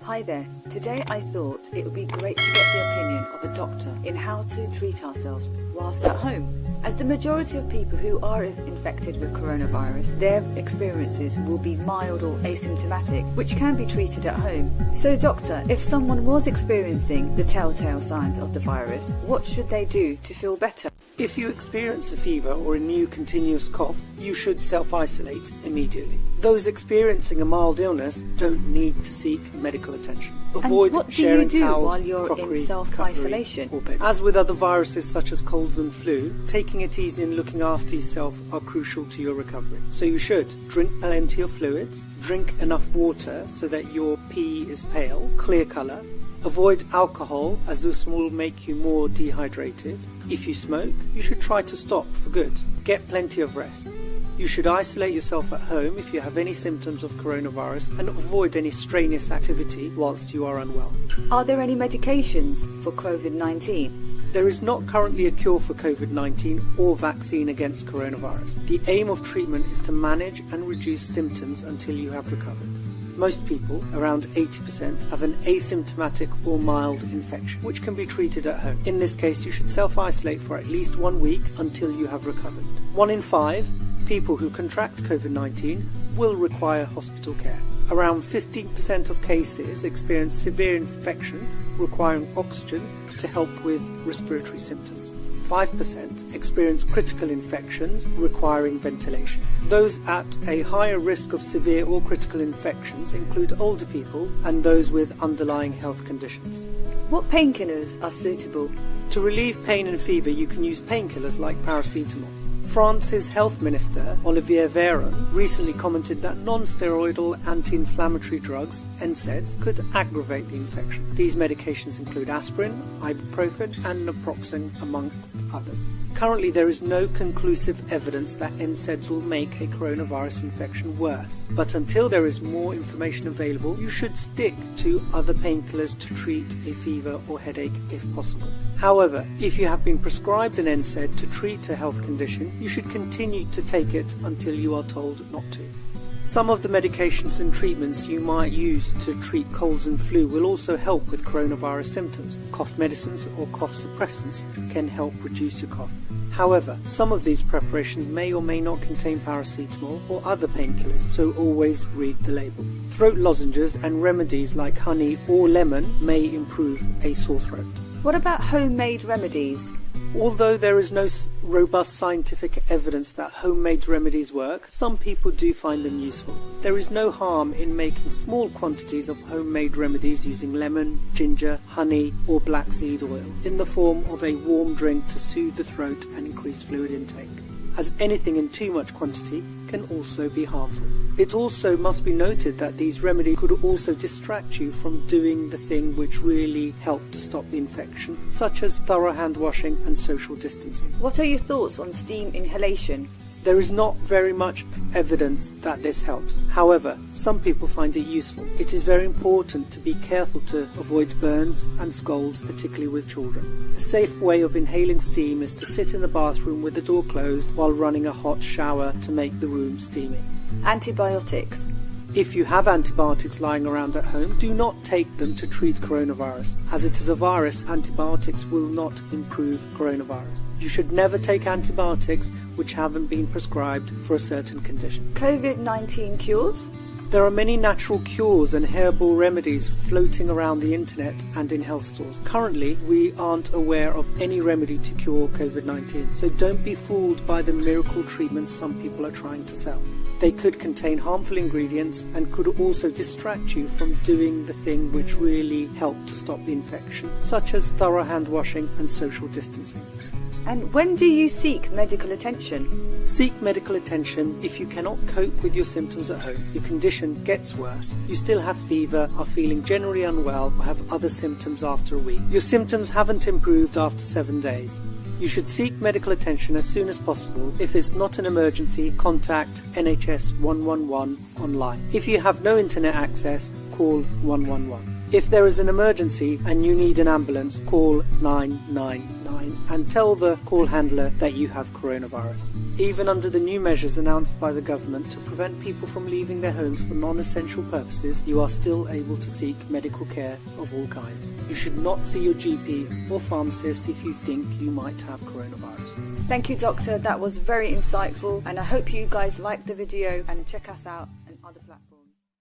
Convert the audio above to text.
Hi there. Today I thought it would be great to get the opinion of a doctor in how to treat ourselves whilst at home. As the majority of people who are infected with coronavirus, their experiences will be mild or asymptomatic, which can be treated at home. So doctor, if someone was experiencing the telltale signs of the virus, what should they do to feel better? If you experience a fever or a new continuous cough, you should self-isolate immediately. Those experiencing a mild illness don't need to seek medical attention. Avoid and what sharing do you do towels, while you're crockery, in self-isolation? cutlery, or bed. As with other viruses such as colds and flu, taking it easy and looking after yourself are crucial to your recovery. So you should drink plenty of fluids, drink enough water so that your pee is pale, clear colour. Avoid alcohol as this will make you more dehydrated. If you smoke, you should try to stop for good. Get plenty of rest. You should isolate yourself at home if you have any symptoms of coronavirus and avoid any strenuous activity whilst you are unwell. Are there any medications for COVID-19? There is not currently a cure for COVID-19 or vaccine against coronavirus. The aim of treatment is to manage and reduce symptoms until you have recovered. Most people, around 80%, have an asymptomatic or mild infection, which can be treated at home. In this case, you should self-isolate for at least 1 week until you have recovered. 1 in 5 people who contract COVID-19 will require hospital care. Around 15% of cases experience severe infection requiring oxygen to help with respiratory symptoms. 5% experience critical infections requiring ventilation. Those at a higher risk of severe or critical infections include older people and those with underlying health conditions. What painkillers are suitable? To relieve pain and fever, you can use painkillers like paracetamol. France's health minister, Olivier Véran, recently commented that non-steroidal anti-inflammatory drugs, NSAIDs, could aggravate the infection. These medications include aspirin, ibuprofen and naproxen, amongst others. Currently, there is no conclusive evidence that NSAIDs will make a coronavirus infection worse. But until there is more information available, you should stick to other painkillers to treat a fever or headache if possible. However, if you have been prescribed an NSAID to treat a health condition, you should continue to take it until you are told not to. Some of the medications and treatments you might use to treat colds and flu will also help with coronavirus symptoms. Cough medicines or cough suppressants can help reduce your cough. However, some of these preparations may or may not contain paracetamol or other painkillers, so always read the label. Throat lozenges and remedies like honey or lemon may improve a sore throat. What about homemade remedies? Although there is no robust scientific evidence that homemade remedies work, some people do find them useful. There is no harm in making small quantities of homemade remedies using lemon, ginger, honey or black seed oil in the form of a warm drink to soothe the throat and increase fluid intake, as anything in too much quantity can also be harmful. It also must be noted that these remedies could also distract you from doing the thing which really helped to stop the infection, such as thorough hand washing and social distancing. What are your thoughts on steam inhalation? There is not very much evidence that this helps. However, some people find it useful. It is very important to be careful to avoid burns and scalds, particularly with children. A safe way of inhaling steam is to sit in the bathroom with the door closed while running a hot shower to make the room steamy. Antibiotics. If you have antibiotics lying around at home, do not take them to treat coronavirus. As it is a virus, antibiotics will not improve coronavirus. You should never take antibiotics which haven't been prescribed for a certain condition. COVID-19 cures? There are many natural cures and herbal remedies floating around the internet and in health stores. Currently, we aren't aware of any remedy to cure COVID-19, so don't be fooled by the miracle treatments some people are trying to sell. They could contain harmful ingredients and could also distract you from doing the thing which really helped to stop the infection, such as thorough hand washing and social distancing. And when do you seek medical attention? Seek medical attention if you cannot cope with your symptoms at home, your condition gets worse, you still have fever, are feeling generally unwell, or have other symptoms after a week. Your symptoms haven't improved after 7 days. You should seek medical attention as soon as possible. If it's not an emergency, contact NHS 111 online. If you have no internet access, call 111. If there is an emergency and you need an ambulance, call 999. line and tell the call handler that you have coronavirus. Even under the new measures announced by the government to prevent people from leaving their homes for non-essential purposes, you are still able to seek medical care of all kinds. You should not see your GP or pharmacist if you think you might have coronavirus. Thank you, Doctor. That was very insightful, and I hope you guys liked the video and check us out on other platforms.